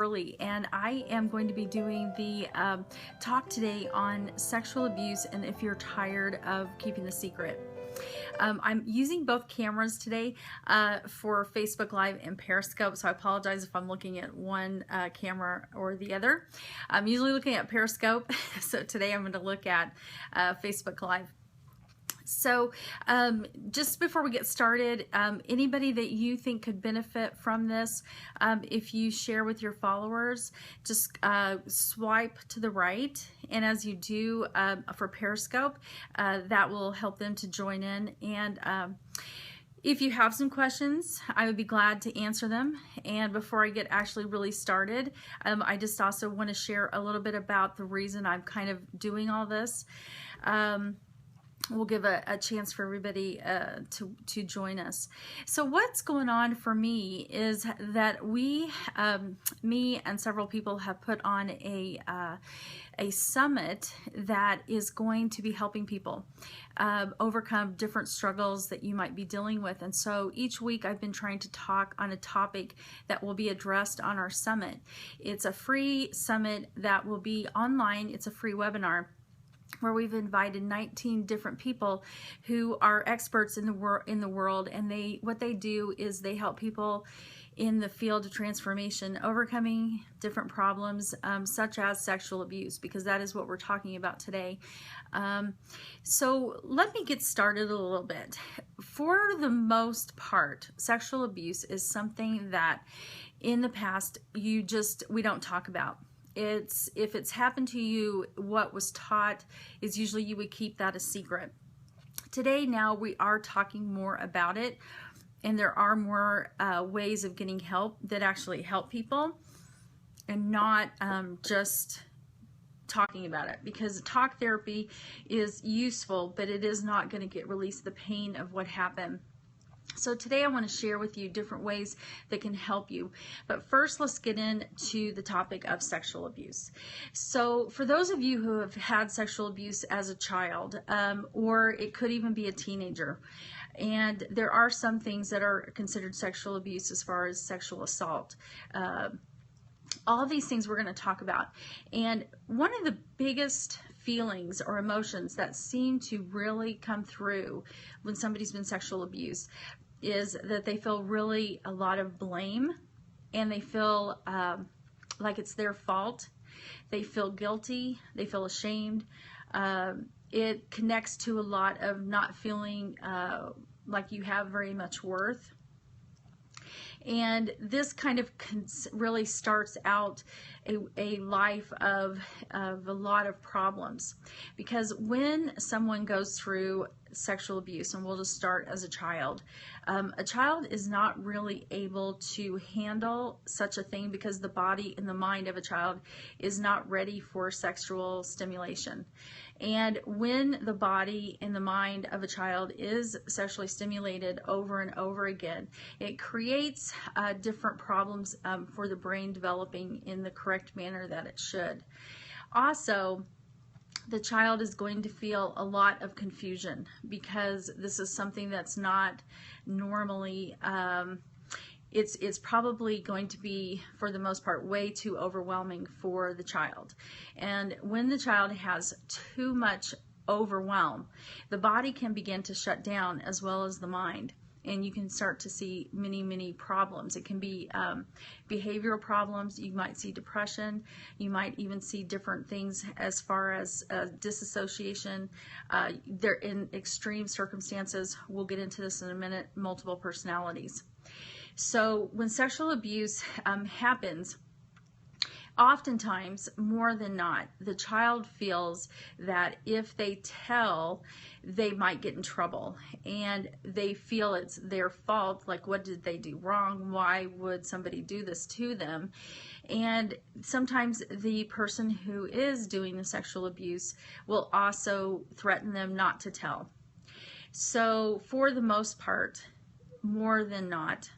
Worley, and I am going to be doing the talk today on sexual abuse and if you're tired of keeping the secret. I'm using both cameras today for Facebook Live and Periscope, so I apologize if I'm looking at one camera or the other. I'm usually looking at Periscope, so today I'm going to look at Facebook Live. So just before we get started, anybody that you think could benefit from this, if you share with your followers, just swipe to the right, and as you do for Periscope, that will help them to join in. And if you have some questions, I would be glad to answer them. And before I get actually really started, I just also want to share a little bit about the reason I'm kind of doing all this. We'll give a chance for everybody to join us. So what's going on for me is that me and several people have put on a summit that is going to be helping people overcome different struggles that you might be dealing with. And so each week I've been trying to talk on a topic that will be addressed on our summit. It's a free summit that will be online. It's a free webinar where we've invited 19 different people who are experts in the world, and what they do is they help people in the field of transformation, overcoming different problems such as sexual abuse, because that is what we're talking about today. So let me get started a little bit. For the most part, sexual abuse is something that in the past we don't talk about. If it's happened to you, what was taught is usually you would keep that a secret. Today, now we are talking more about it, and there are more ways of getting help that actually help people, and not just talking about it, because talk therapy is useful, but it is not going to release the pain of what happened. So today I want to share with you different ways that can help you. But first, let's get into the topic of sexual abuse. So for those of you who have had sexual abuse as a child, or it could even be a teenager, and there are some things that are considered sexual abuse as far as sexual assault. All of these things we're going to talk about. And one of the biggest feelings or emotions that seem to really come through when somebody's been sexual abused is that they feel really a lot of blame, and they feel like it's their fault. They feel guilty. They feel ashamed. It connects to a lot of not feeling like you have very much worth. And this kind of really starts out a life of a lot of problems, because when someone goes through sexual abuse, and we'll just start as a child is not really able to handle such a thing, because the body and the mind of a child is not ready for sexual stimulation. And when the body and the mind of a child is sexually stimulated over and over again, it creates different problems for the brain developing in the correct manner that it should. Also, the child is going to feel a lot of confusion, because this is something that's not normally, it's probably going to be, for the most part, way too overwhelming for the child. And when the child has too much overwhelm, the body can begin to shut down as well as the mind. And you can start to see many problems. It can be behavioral problems. You might see depression. You might even see different things as far as disassociation. They're in extreme circumstances. We'll get into this in a minute. Multiple personalities. So when sexual abuse happens, oftentimes, more than not, the child feels that if they tell, they might get in trouble, and they feel it's their fault. Like, what did they do wrong? Why would somebody do this to them? And sometimes the person who is doing the sexual abuse will also threaten them not to tell. So for the most part, more than not,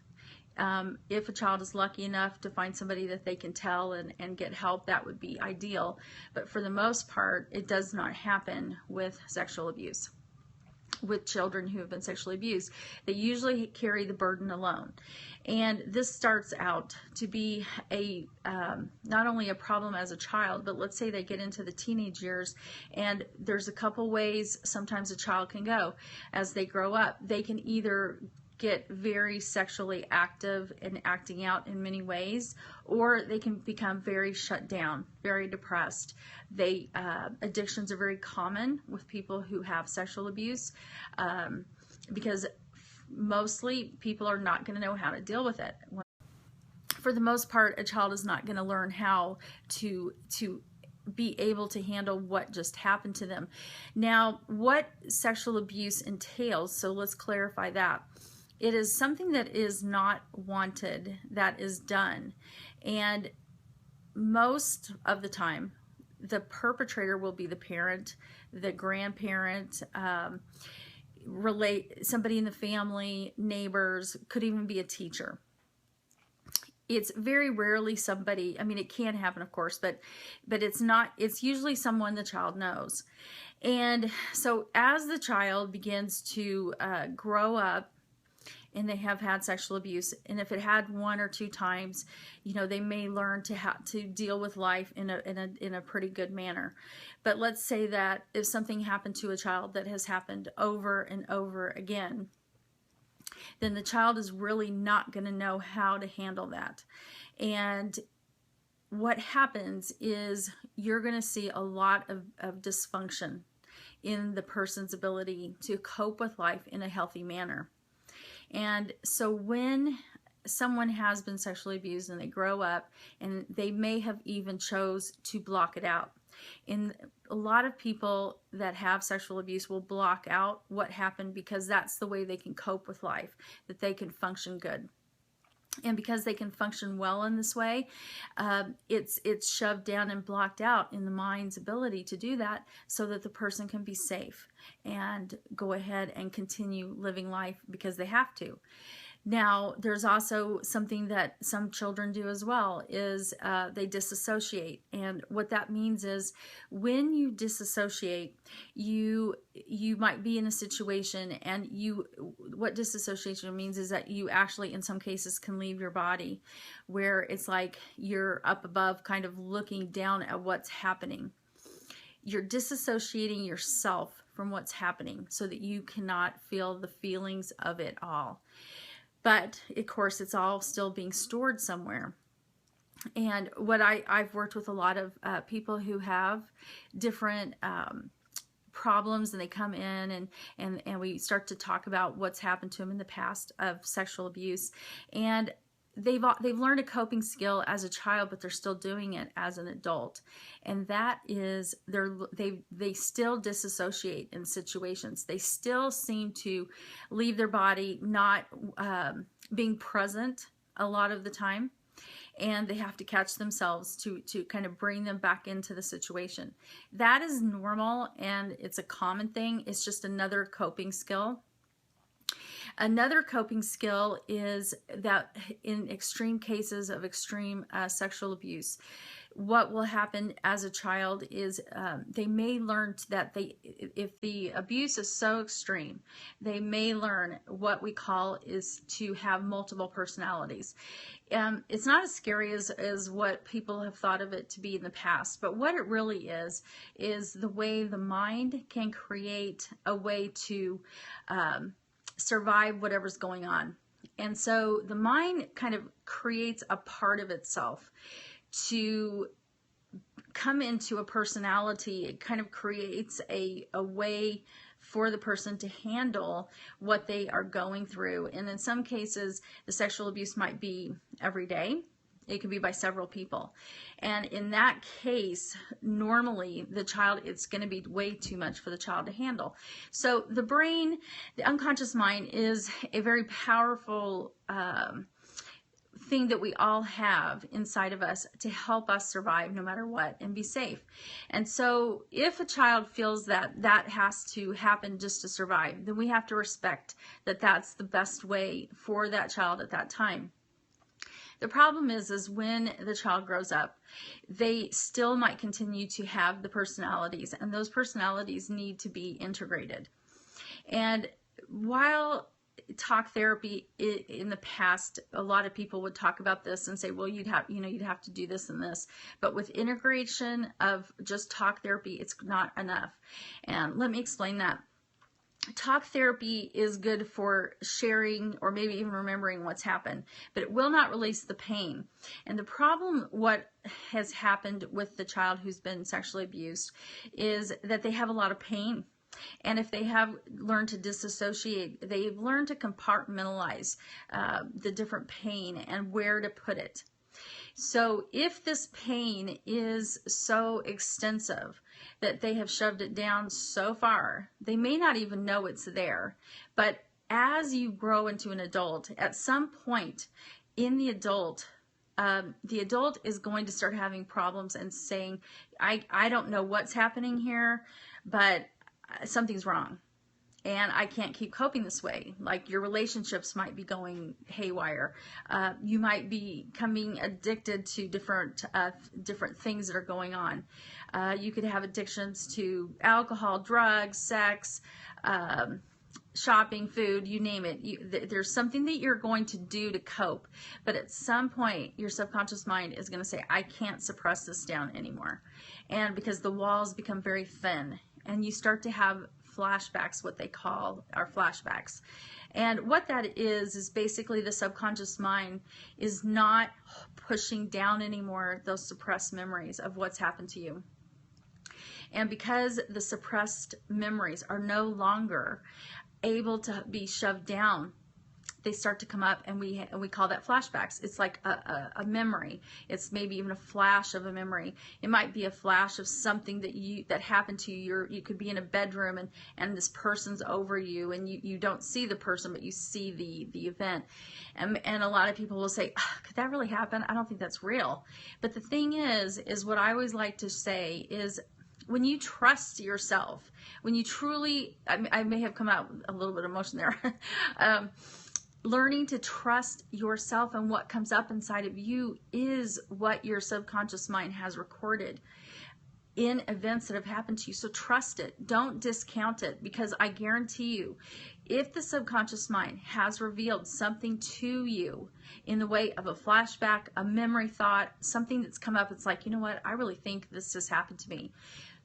if a child is lucky enough to find somebody that they can tell and get help, that would be ideal. But for the most part, it does not happen with sexual abuse. with children who have been sexually abused. They usually carry the burden alone. And this starts out to be a not only a problem as a child, but let's say they get into the teenage years, and there's a couple ways sometimes a child can go as they grow up. They can either get very sexually active and acting out in many ways, or they can become very shut down, very depressed. Addictions are very common with people who have sexual abuse, because mostly people are not going to know how to deal with it. For the most part, a child is not going to learn how to be able to handle what just happened to them. Now, what sexual abuse entails, so let's clarify that. It is something that is not wanted, that is done. And most of the time, the perpetrator will be the parent, the grandparent, somebody in the family, neighbors, could even be a teacher. It's very rarely somebody, I mean, it can happen, of course, but it's usually someone the child knows. And so as the child begins to grow up, and they have had sexual abuse, and if it had 1 or 2 times, you know, they may learn to how to deal with life in a pretty good manner. But let's say that if something happened to a child that has happened over and over again, then the child is really not going to know how to handle that. And what happens is you're going to see a lot of dysfunction in the person's ability to cope with life in a healthy manner. And so when someone has been sexually abused and they grow up, and they may have even chose to block it out. And a lot of people that have sexual abuse will block out what happened because that's the way they can cope with life, that they can function good. And because they can function well in this way, it's shoved down and blocked out in the mind's ability to do that, so that the person can be safe and go ahead and continue living life because they have to. Now, there's also something that some children do as well, is they disassociate. And what that means is when you disassociate, you might be in a situation, and what disassociation means is that you actually, in some cases, can leave your body, where it's like you're up above kind of looking down at what's happening. You're disassociating yourself from what's happening so that you cannot feel the feelings of it all. But, of course, it's all still being stored somewhere. And what I've worked with a lot of people who have different problems, and they come in and we start to talk about what's happened to them in the past of sexual abuse. And they've learned a coping skill as a child, but they're still doing it as an adult. And that is they still disassociate in situations. They still seem to leave their body, not being present a lot of the time. And they have to catch themselves to kind of bring them back into the situation. That is normal, and it's a common thing. It's just another coping skill. Another coping skill is that in extreme cases of extreme sexual abuse, what will happen as a child is they may learn that if the abuse is so extreme, they may learn what we call is to have multiple personalities. It's not as scary as what people have thought of it to be in the past, but what it really is the way the mind can create a way to survive whatever's going on. And so the mind kind of creates a part of itself to come into a personality. It kind of creates a way for the person to handle what they are going through. And in some cases, the sexual abuse might be every day. It could be by several people. And in that case, normally the child, it's going to be way too much for the child to handle. So the brain, the unconscious mind, is a very powerful thing that we all have inside of us to help us survive no matter what and be safe. And so if a child feels that that has to happen just to survive, then we have to respect that that's the best way for that child at that time. The problem is when the child grows up, they still might continue to have the personalities, and those personalities need to be integrated. And while talk therapy in the past, a lot of people would talk about this and say, well, you'd have to do this and this, but with integration of just talk therapy, it's not enough. And let me explain that. Talk therapy is good for sharing or maybe even remembering what's happened, but it will not release the pain. And the problem, what has happened with the child who's been sexually abused, is that they have a lot of pain. And if they have learned to disassociate, they've learned to compartmentalize the different pain and where to put it. So if this pain is so extensive that they have shoved it down so far, they may not even know it's there. But as you grow into an adult, at some point in the adult is going to start having problems and saying, I don't know what's happening here, but something's wrong. And I can't keep coping this way. Like your relationships might be going haywire. You might be becoming addicted to different things that are going on. You could have addictions to alcohol, drugs, sex, shopping, food, you name it. There's something that you're going to do to cope. But at some point, your subconscious mind is going to say, I can't suppress this down anymore. And because the walls become very thin and you start to have flashbacks, what they call are flashbacks. And what that is basically the subconscious mind is not pushing down anymore those suppressed memories of what's happened to you. And because the suppressed memories are no longer able to be shoved down, they start to come up, and we call that flashbacks. It's like a memory. It's maybe even a flash of a memory. It might be a flash of something that happened to you. You could be in a bedroom and this person's over you, and you don't see the person, but you see the event. And a lot of people will say, oh, could that really happen? I don't think that's real. But the thing is what I always like to say is, when you trust yourself, when you truly, I may have come out a little bit of emotion there, learning to trust yourself and what comes up inside of you is what your subconscious mind has recorded in events that have happened to you. So trust it. Don't discount it, because I guarantee you, if the subconscious mind has revealed something to you in the way of a flashback, a memory thought, something that's come up, it's like, you know what, I really think this just happened to me.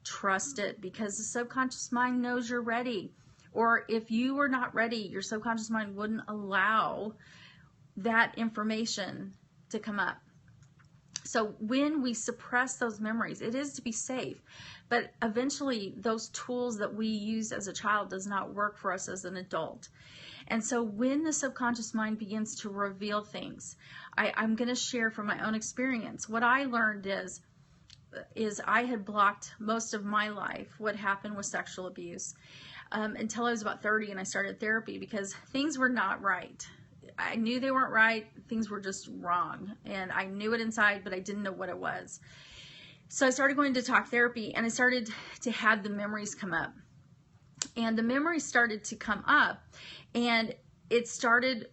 Trust it, because the subconscious mind knows you're ready. Or if you were not ready, your subconscious mind wouldn't allow that information to come up. So when we suppress those memories, it is to be safe. But eventually, those tools that we used as a child does not work for us as an adult. And so when the subconscious mind begins to reveal things, I'm going to share from my own experience. What I learned is I had blocked most of my life what happened with sexual abuse until I was about 30, and I started therapy, because things were not right. I knew they weren't right. Things were just wrong, and I knew it inside, but I didn't know what it was. So I started going to talk therapy, and I started to have the memories come up, and the memories started to come up, and it started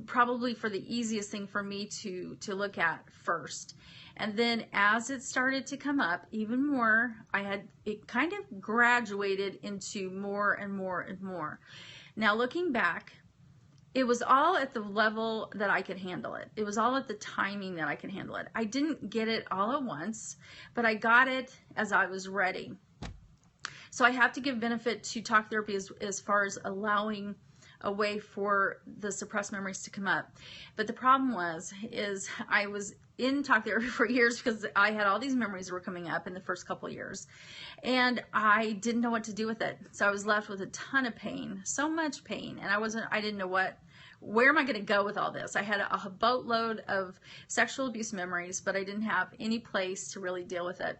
probably for the easiest thing for me to look at first. And then as it started to come up even more, it kind of graduated into more and more and more. Now looking back, it was all at the level that I could handle it. It was all at the timing that I could handle it. I didn't get it all at once, but I got it as I was ready. So I have to give benefit to talk therapy as far as allowing a way for the suppressed memories to come up. But the problem is I was in talk therapy for years because I had all these memories that were coming up in the first couple of years, and I didn't know what to do with it. So I was left with a ton of pain, so much pain, and I didn't know where am I going to go with all this? I had a boatload of sexual abuse memories, but I didn't have any place to really deal with it.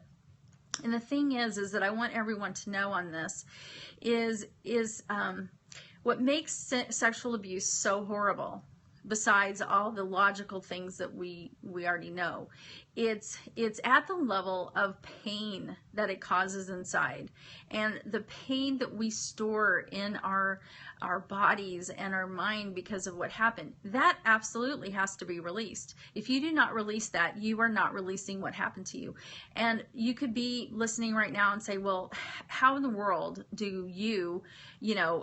And the thing is that I want everyone to know on this is what makes sexual abuse so horrible, besides all the logical things that we already know, it's at the level of pain that it causes inside, and the pain that we store in our bodies and our mind because of what happened, that absolutely has to be released. If you do not release that, you are not releasing what happened to you. And you could be listening right now and say, well, how in the world do you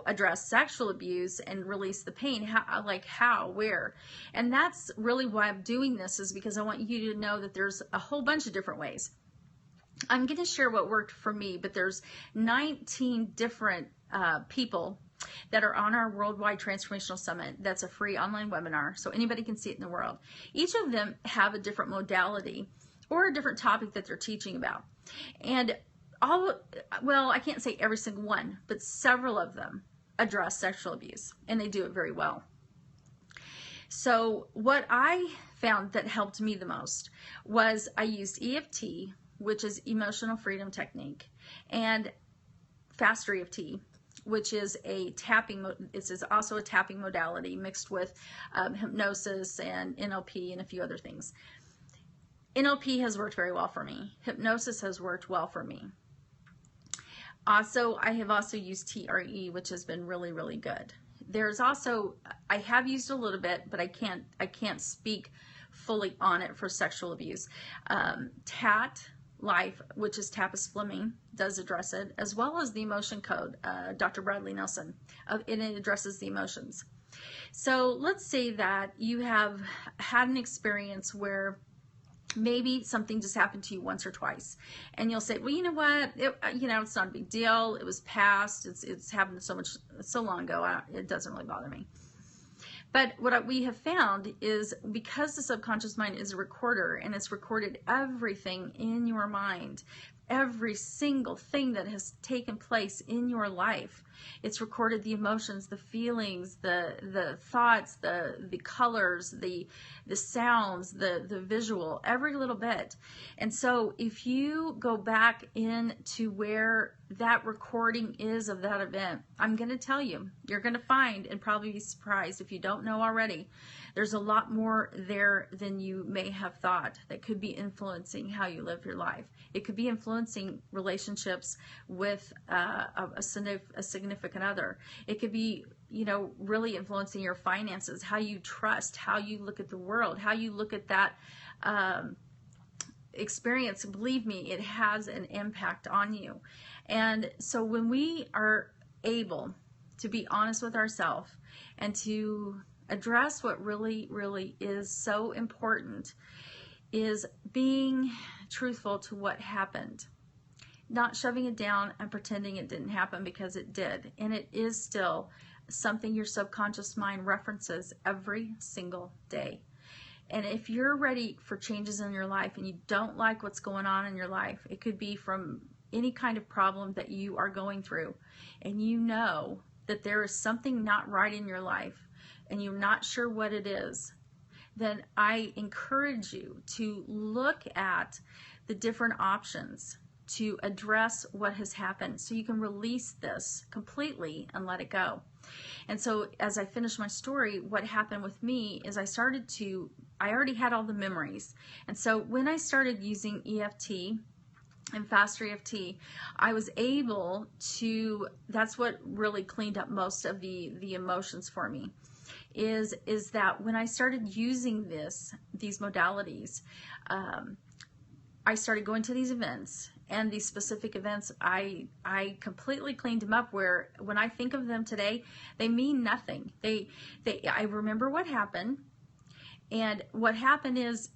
address sexual abuse and release the pain? How, where? And that's really why I'm doing this, is because I want you to know that there's a whole bunch of different ways. I'm going to share what worked for me, but there's 19 different people that are on our Worldwide Transformational Summit. That's a free online webinar, so anybody can see it in the world. Each of them have a different modality or a different topic that they're teaching about. And I can't say every single one, but several of them address sexual abuse, and they do it very well. So what I found that helped me the most was I used EFT, which is Emotional Freedom Technique, and Faster EFT, which is a tapping. This is also a tapping modality mixed with hypnosis and NLP and a few other things. NLP has worked very well for me. Hypnosis has worked well for me. Also, I have also used TRE, which has been really, really good. There's also, I have used a little bit, but I can't speak fully on it for sexual abuse. TAT Life, which is Tapas Fleming, does address it, as well as the Emotion Code, Dr. Bradley Nelson, and it addresses the emotions. So let's say that you have had an experience where maybe something just happened to you once or twice, and you'll say, well, you know what, it's not a big deal. It was past. It's happened so long ago. It doesn't really bother me. But what we have found is, because the subconscious mind is a recorder, and it's recorded everything in your mind, every single thing that has taken place in your life. It's recorded the emotions, the feelings, the thoughts, the colors, the sounds, the visual, every little bit. And so if you go back into where that recording is of that event, I'm going to tell you, you're going to find, and probably be surprised if you don't know already, there's a lot more there than you may have thought that could be influencing how you live your life. It could be influencing relationships with a significant other. It could be, really influencing your finances, how you trust, how you look at the world, how you look at that experience. Believe me, it has an impact on you. And so when we are able to be honest with ourselves and to address what really, really is so important, is being truthful to what happened, not shoving it down and pretending it didn't happen, because it did, and it is still something your subconscious mind references every single day. And if you're ready for changes in your life and you don't like what's going on in your life, it could be from any kind of problem that you are going through, and you know that there is something not right in your life and you're not sure what it is, then I encourage you to look at the different options to address what has happened, so you can release this completely and let it go. And so as I finish my story, what happened with me is I already had all the memories. And so when I started using EFT and Faster EFT, I was able to, that's what really cleaned up most of the emotions for me, is that when I started using these modalities, I started going to these events, and these specific events, I completely cleaned them up, where when I think of them today, they mean nothing. I remember what happened, and what happened is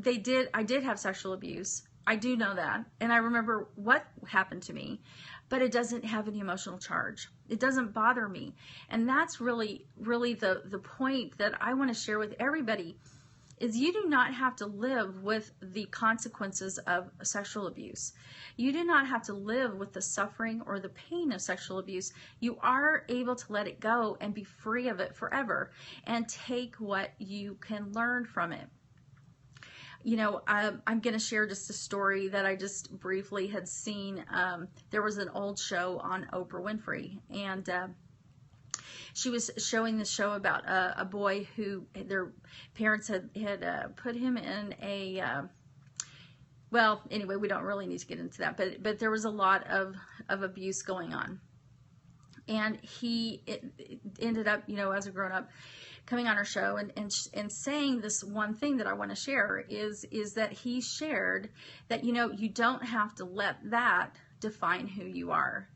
I did have sexual abuse. I do know that, and I remember what happened to me, but it doesn't have any emotional charge. It doesn't bother me. And that's really, really the point that I want to share with everybody, is you do not have to live with the consequences of sexual abuse. You do not have to live with the suffering or the pain of sexual abuse. You are able to let it go and be free of it forever, and take what you can learn from it. I'm going to share just a story that I just briefly had seen. There was an old show on Oprah Winfrey, and she was showing the show about a boy who their parents had put him in a well, anyway, we don't really need to get into that, but there was a lot of abuse going on. And it ended up, you know, as a grown up, coming on our show and saying this one thing that I want to share is that he shared that, you know, you don't have to let that define who you are.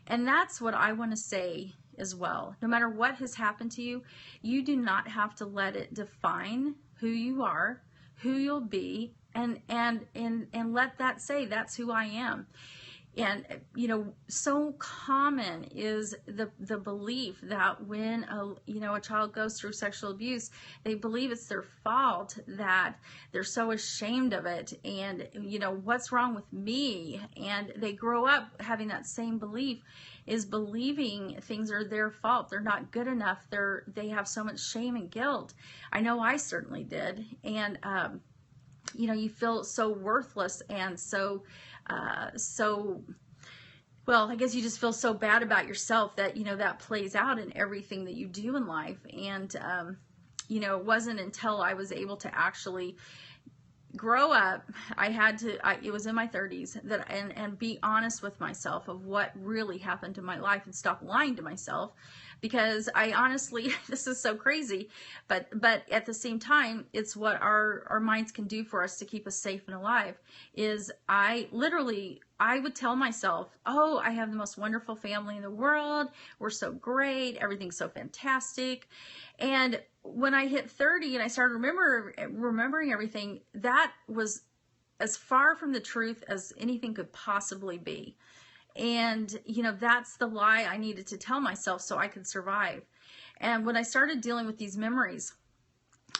And that's what I want to say as well. No matter what has happened to you, you do not have to let it define who you are, who you'll be, and let that say that's who I am. And, you know, so common is the belief that when a child goes through sexual abuse, they believe it's their fault, that they're so ashamed of it, and, you know, what's wrong with me? And they grow up having that same belief, is believing things are their fault. They're not good enough. They have so much shame and guilt. I know I certainly did. And, you know, you feel so worthless and so well, I guess you just feel so bad about yourself that, you know, that plays out in everything that you do in life. And, you know, it wasn't until I was able to actually grow up, it was in my 30s, that and be honest with myself of what really happened to my life and stop lying to myself. Because I honestly, this is so crazy, but at the same time, it's what our minds can do for us to keep us safe and alive. Is I would tell myself, oh, I have the most wonderful family in the world. We're so great. Everything's so fantastic. And when I hit 30 and I started remembering everything, that was as far from the truth as anything could possibly be. And, you know, that's the lie I needed to tell myself so I could survive. And when I started dealing with these memories,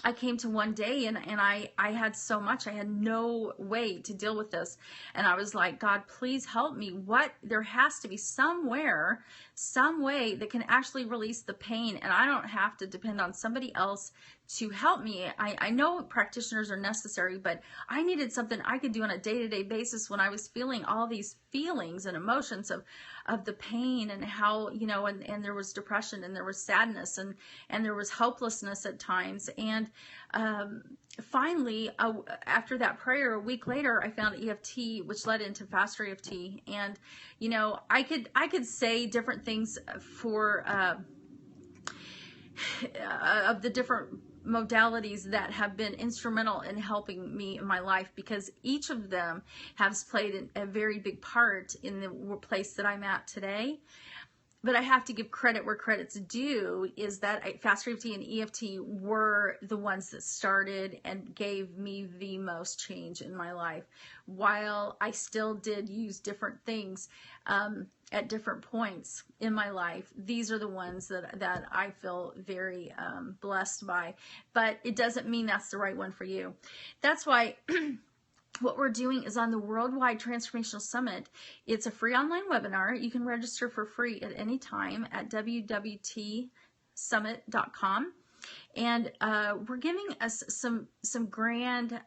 I came to one day and I had so much, I had no way to deal with this. And I was like, God, please help me. There has to be some way that can actually release the pain. And I don't have to depend on somebody else to help me. I know practitioners are necessary, but I needed something I could do on a day-to-day basis when I was feeling all these feelings and emotions of the pain, and how, you know, and there was depression, and there was sadness, and there was hopelessness at times. And finally, after that prayer, a week later, I found EFT, which led into faster EFT. And, you know, I could say different things for of the different modalities that have been instrumental in helping me in my life, because each of them has played a very big part in the place that I'm at today. But I have to give credit where credit's due, is that Faster EFT and EFT were the ones that started and gave me the most change in my life. While I still did use different things at different points in my life, these are the ones that I feel very blessed by. But it doesn't mean that's the right one for you. That's why what we're doing is on the Worldwide Transformational Summit. It's a free online webinar. You can register for free at any time at www.tsummit.com. And we're giving us some grand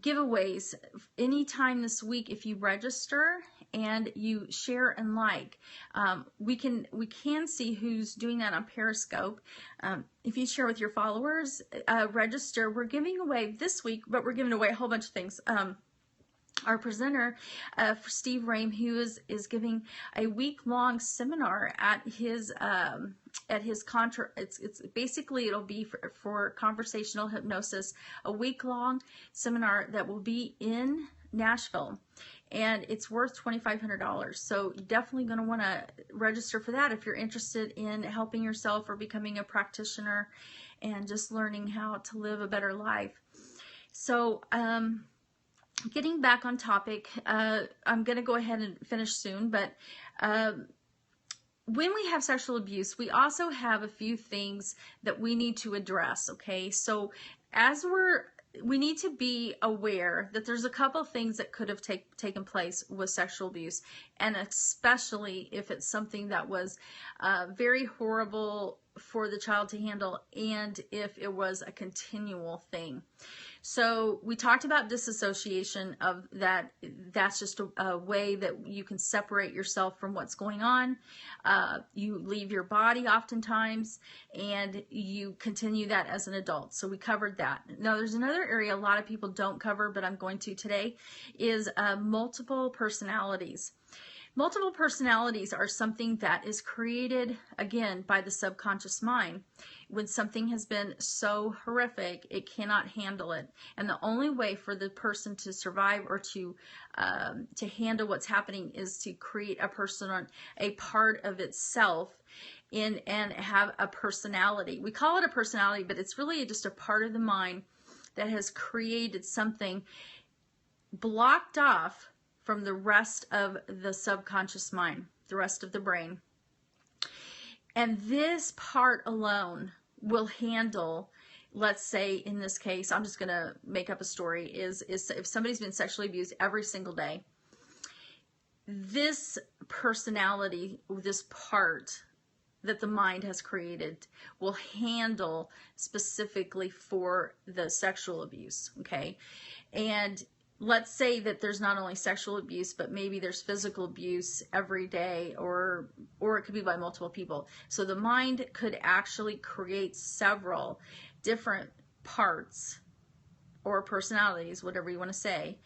giveaways anytime this week if you register and you share and like. We can see who's doing that on Periscope. If you share with your followers, register. We're giving away this week, but we're giving away a whole bunch of things. Our presenter, Steve Rame, who is giving a week-long seminar at his it's basically, it'll be for conversational hypnosis, a week-long seminar that will be in Nashville, and it's worth $2,500. So definitely going to want to register for that if you're interested in helping yourself or becoming a practitioner and just learning how to live a better life. So getting back on topic, I'm going to go ahead and finish soon, but when we have sexual abuse, we also have a few things that we need to address, okay? So as we need to be aware that there's a couple things that could have taken place with sexual abuse, and especially if it's something that was very horrible for the child to handle, and if it was a continual thing. So we talked about disassociation of that. That's just a way that you can separate yourself from what's going on. You leave your body oftentimes, and you continue that as an adult. So we covered that. Now there's another area a lot of people don't cover, but I'm going to today, is multiple personalities. Multiple personalities are something that is created, again, by the subconscious mind. When something has been so horrific, it cannot handle it. And the only way for the person to survive or to handle what's happening is to create a person or a part of itself and have a personality. We call it a personality, but it's really just a part of the mind that has created something blocked off from the rest of the subconscious mind, the rest of the brain. And this part alone will handle, let's say in this case, I'm just going to make up a story, is if somebody's been sexually abused every single day, this personality, this part that the mind has created will handle specifically for the sexual abuse, okay? And let's say that there's not only sexual abuse, but maybe there's physical abuse every day, or it could be by multiple people. So the mind could actually create several different parts or personalities, whatever you want to say,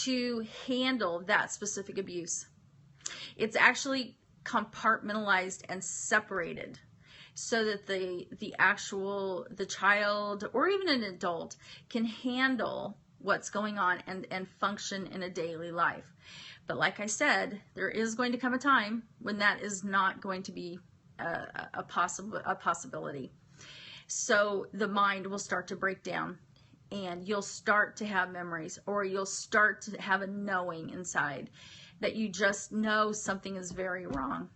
to handle that specific abuse. It's actually compartmentalized and separated so that the child or even an adult can handle what's going on and function in a daily life. But like I said, there is going to come a time when that is not going to be a possibility. So the mind will start to break down, and you'll start to have memories, or you'll start to have a knowing inside that you just know something is very wrong.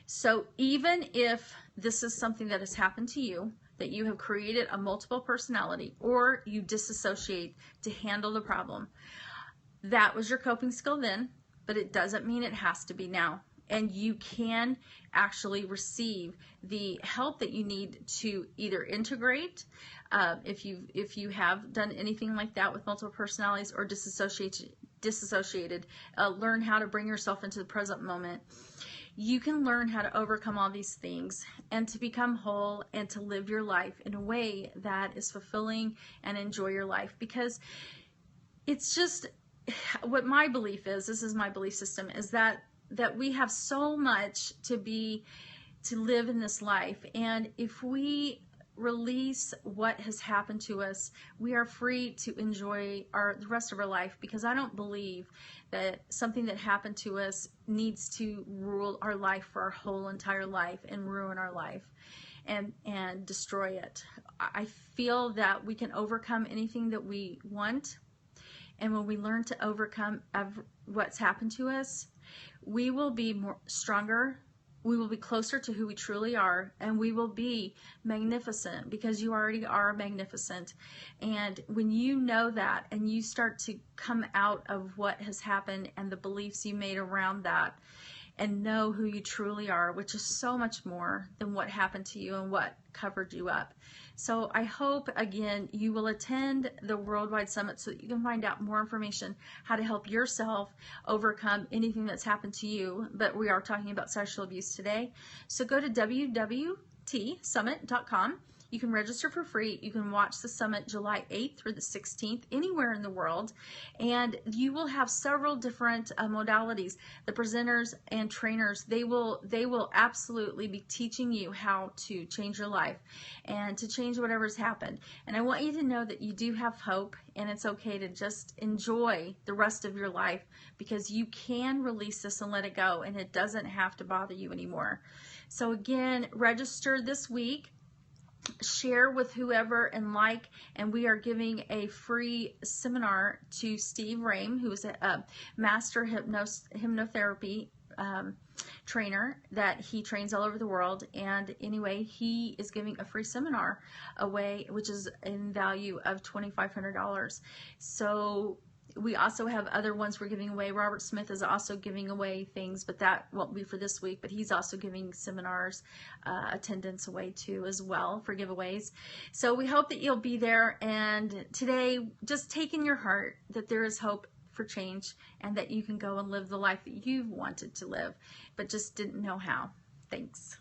So even if this is something that has happened to you, that you have created a multiple personality, or you disassociate to handle the problem, that was your coping skill then, but it doesn't mean it has to be now. And you can actually receive the help that you need to either integrate, if you have done anything like that with multiple personalities, or disassociated, learn how to bring yourself into the present moment. You can learn how to overcome all these things and to become whole and to live your life in a way that is fulfilling and enjoy your life. Because it's just what my belief is, this is my belief system, is that we have so much to live in this life. And if we release what has happened to us, we are free to enjoy the rest of our life, because I don't believe that something that happened to us needs to rule our life for our whole entire life and ruin our life and destroy it. I feel that we can overcome anything that we want, and when we learn to overcome what's happened to us, we will be stronger. We will be closer to who we truly are, and we will be magnificent, because you already are magnificent. And when you know that, and you start to come out of what has happened and the beliefs you made around that, and know who you truly are, which is so much more than what happened to you and what covered you up. So I hope, again, you will attend the Worldwide Summit so that you can find out more information how to help yourself overcome anything that's happened to you. But we are talking about sexual abuse today. So go to www.summit.com. You can register for free. You can watch the summit July 8th through the 16th anywhere in the world, and you will have several different modalities. The presenters and trainers, they will absolutely be teaching you how to change your life and to change whatever's happened. And I want you to know that you do have hope, and it's okay to just enjoy the rest of your life, because you can release this and let it go, and it doesn't have to bother you anymore. So again, register this week. Share with whoever and we are giving a free seminar to Steve Rame, who is a master hypnotherapy trainer that he trains all over the world. And anyway, he is giving a free seminar away, which is in value of $2,500. So We also have other ones we're giving away. Robert Smith is also giving away things, but that won't be for this week. But he's also giving seminars, attendance away too as well for giveaways. So we hope that you'll be there. And today, just take in your heart that there is hope for change and that you can go and live the life that you've wanted to live, but just didn't know how. Thanks.